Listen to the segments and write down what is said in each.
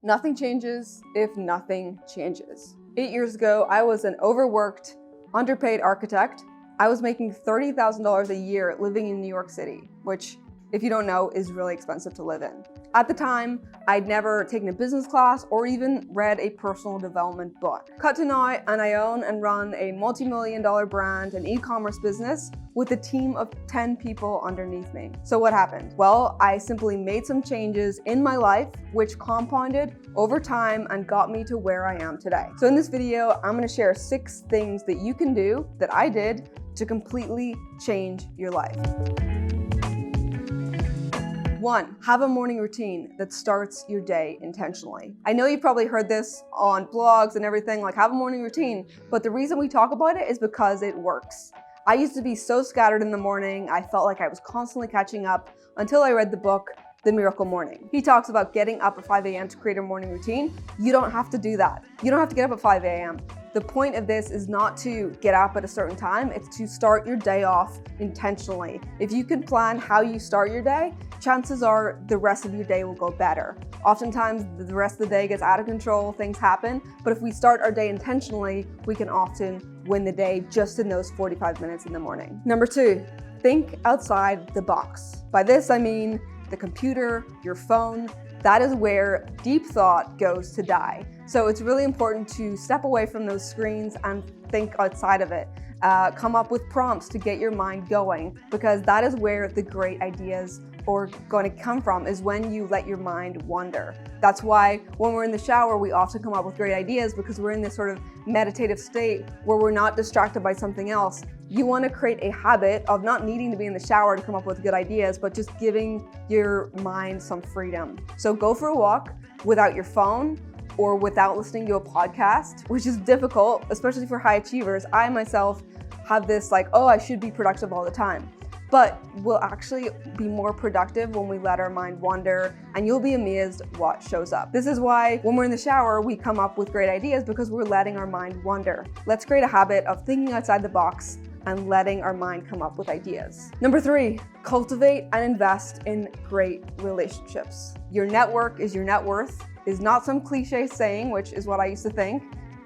Nothing changes if nothing changes. 8 years ago, I was an overworked, underpaid architect. I was making $30,000 a year living in New York City, which, if you don't know, is really expensive to live in. At the time, I'd never taken a business class or even read a personal development book. Cut to now, and I own and run a multi-million-dollar brand and e-commerce business with a team of 10 people underneath me. So what happened? Well, I simply made some changes in my life, which compounded over time and got me to where I am today. So in this video, I'm gonna share 6 things that you can do that I did to completely change your life. 1, have a morning routine that starts your day intentionally. I know you've probably heard this on blogs and everything, like have a morning routine, but the reason we talk about it is because it works. I used to be so scattered in the morning, I felt like I was constantly catching up until I read the book, The Miracle Morning. He talks about getting up at 5 a.m. to create a morning routine. You don't have to do that. You don't have to get up at 5 a.m. The point of this is not to get up at a certain time, it's to start your day off intentionally. If you can plan how you start your day, chances are the rest of your day will go better. Oftentimes, the rest of the day gets out of control, things happen, but if we start our day intentionally, we can often win the day just in those 45 minutes in the morning. Number 2, think outside the box. By this, I mean the computer, your phone. That is where deep thought goes to die. So it's really important to step away from those screens and think outside of it. Come up with prompts to get your mind going, because that is where the great ideas are going to come from, is when you let your mind wander. That's why when we're in the shower, we often come up with great ideas, because we're in this sort of meditative state where we're not distracted by something else. You want to create a habit of not needing to be in the shower to come up with good ideas, but just giving your mind some freedom. So go for a walk without your phone or without listening to a podcast, which is difficult, especially for high achievers. I myself have this like, oh, I should be productive all the time. But we'll actually be more productive when we let our mind wander, and you'll be amazed what shows up. This is why when we're in the shower, we come up with great ideas, because we're letting our mind wander. Let's create a habit of thinking outside the box and letting our mind come up with ideas. Number 3, cultivate and invest in great relationships. Your network is your net worth is not some cliche saying, which is what I used to think.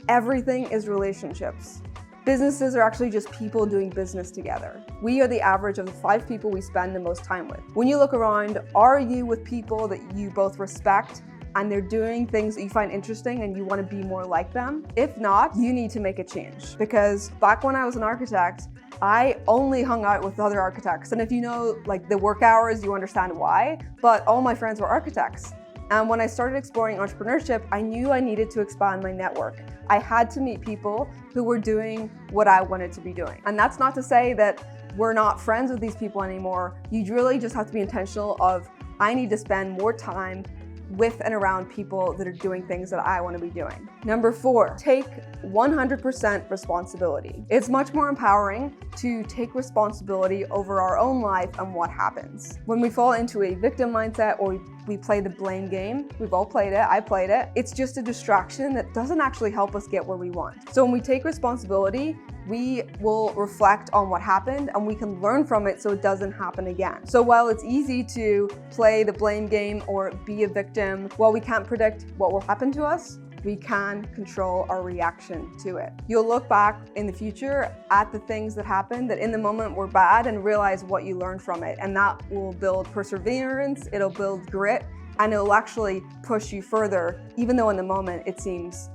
Everything is relationships. Businesses are actually just people doing business together. We are the average of the 5 people we spend the most time with. When you look around, are you with people that you both respect and they're doing things that you find interesting and you want to be more like them? If not, you need to make a change. Because back when I was an architect, I only hung out with other architects. And if you know like the work hours, you understand why, but all my friends were architects. And when I started exploring entrepreneurship, I knew I needed to expand my network. I had to meet people who were doing what I wanted to be doing. And that's not to say that we're not friends with these people anymore. You really just have to be intentional of, I need to spend more time with and around people that are doing things that I want to be doing. Number 4, take 100% responsibility. It's much more empowering to take responsibility over our own life and what happens. When we fall into a victim mindset or we play the blame game, we've all played it, I played it, it's just a distraction that doesn't actually help us get where we want. So when we take responsibility, we will reflect on what happened and we can learn from it so it doesn't happen again. So while it's easy to play the blame game or be a victim, while we can't predict what will happen to us, we can control our reaction to it. You'll look back in the future at the things that happened that in the moment were bad and realize what you learned from it. And that will build perseverance, it'll build grit, and it'll actually push you further, even though in the moment it seems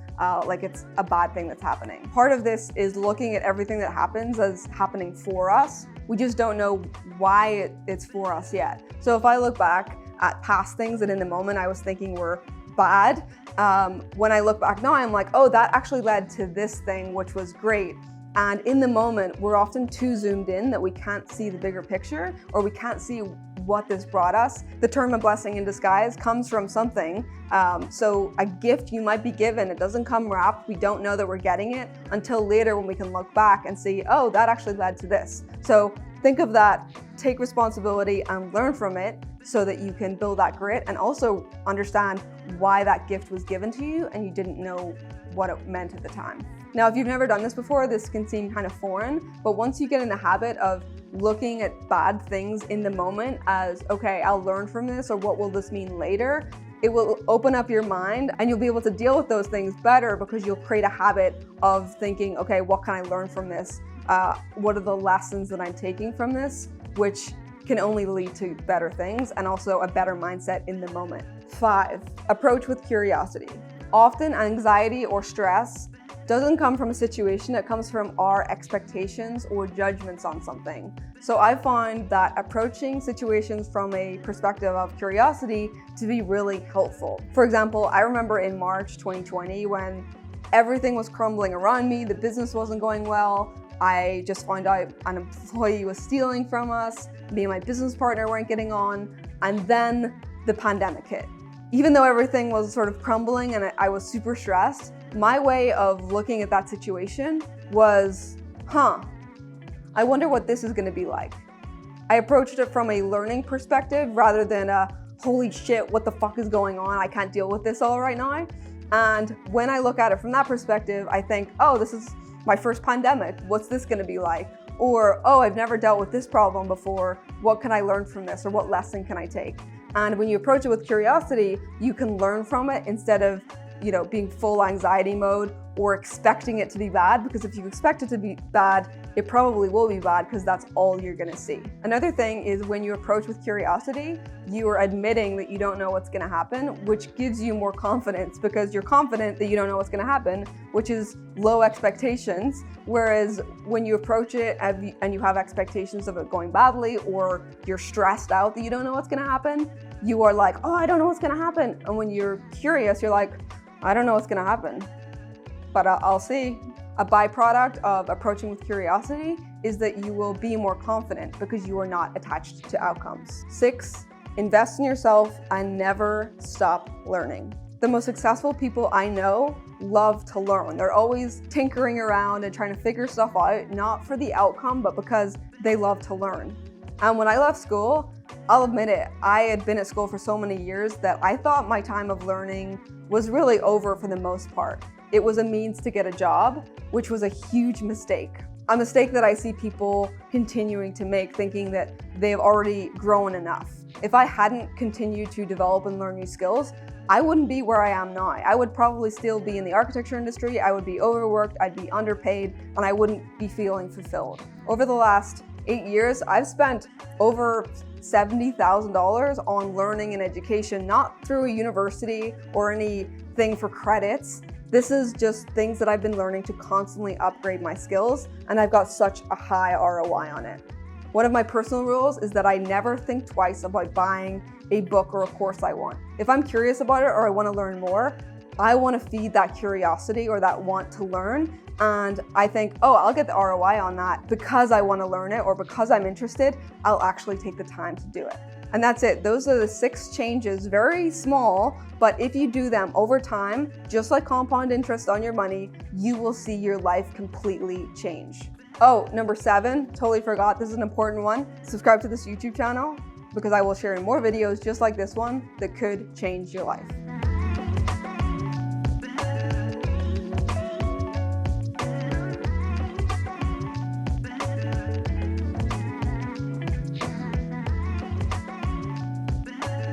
like it's a bad thing that's happening. Part of this is looking at everything that happens as happening for us. We just don't know why it's for us yet. So if I look back at past things that in the moment I was thinking were bad, when I look back now, I'm like, oh, that actually led to this thing, which was great. And in the moment, we're often too zoomed in that we can't see the bigger picture, or we can't see what this brought us. The term a blessing in disguise comes from something. So a gift you might be given, it doesn't come wrapped. We don't know that we're getting it until later when we can look back and see, oh, that actually led to this. So think of that, take responsibility and learn from it so that you can build that grit and also understand why that gift was given to you and you didn't know what it meant at the time. Now, if you've never done this before, this can seem kind of foreign, but once you get in the habit of looking at bad things in the moment as, okay, I'll learn from this, or what will this mean later, It will open up your mind and you'll be able to deal with those things better because you'll create a habit of thinking, okay, what can I learn from this? What are the lessons that I'm taking from this? Which can only lead to better things and also a better mindset in the moment. 5, approach with curiosity. Often anxiety or stress doesn't come from a situation, it comes from our expectations or judgments on something. So I find that approaching situations from a perspective of curiosity to be really helpful. For example, I remember in March 2020 when everything was crumbling around me, the business wasn't going well, I just found out an employee was stealing from us, me and my business partner weren't getting on, and then the pandemic hit. Even though everything was sort of crumbling and I was super stressed, my way of looking at that situation was, I wonder what this is gonna be like. I approached it from a learning perspective rather than a, holy shit, what the fuck is going on? I can't deal with this all right now. And when I look at it from that perspective, I think, oh, this is my first pandemic. What's this gonna be like? Or, oh, I've never dealt with this problem before. What can I learn from this? Or what lesson can I take? And when you approach it with curiosity, you can learn from it instead of, being full anxiety mode or expecting it to be bad, because if you expect it to be bad, it probably will be bad because that's all you're gonna see. Another thing is when you approach with curiosity, you are admitting that you don't know what's gonna happen, which gives you more confidence because you're confident that you don't know what's gonna happen, which is low expectations. Whereas when you approach it and you have expectations of it going badly, or you're stressed out that you don't know what's gonna happen, you are like, oh, I don't know what's gonna happen. And when you're curious, you're like, I don't know what's gonna happen, but I'll see. A byproduct of approaching with curiosity is that you will be more confident because you are not attached to outcomes. 6, invest in yourself and never stop learning. The most successful people I know love to learn. They're always tinkering around and trying to figure stuff out, not for the outcome, but because they love to learn. And when I left school, I'll admit it, I had been at school for so many years that I thought my time of learning was really over for the most part. It was a means to get a job, which was a huge mistake. A mistake that I see people continuing to make, thinking that they've already grown enough. If I hadn't continued to develop and learn new skills, I wouldn't be where I am now. I would probably still be in the architecture industry, I would be overworked, I'd be underpaid, and I wouldn't be feeling fulfilled. Over the last 8 years, I've spent over $70,000 on learning and education, not through a university or anything for credits. This is just things that I've been learning to constantly upgrade my skills, and I've got such a high ROI on it. One of my personal rules is that I never think twice about buying a book or a course I want. If I'm curious about it or I want to learn more, I want to feed that curiosity or that want to learn, and I think, oh, I'll get the ROI on that because I want to learn it or because I'm interested, I'll actually take the time to do it. And that's it. Those are the 6 changes, very small, but if you do them over time, just like compound interest on your money, you will see your life completely change. Oh, number 7, totally forgot, this is an important one. Subscribe to this YouTube channel because I will share more videos just like this one that could change your life.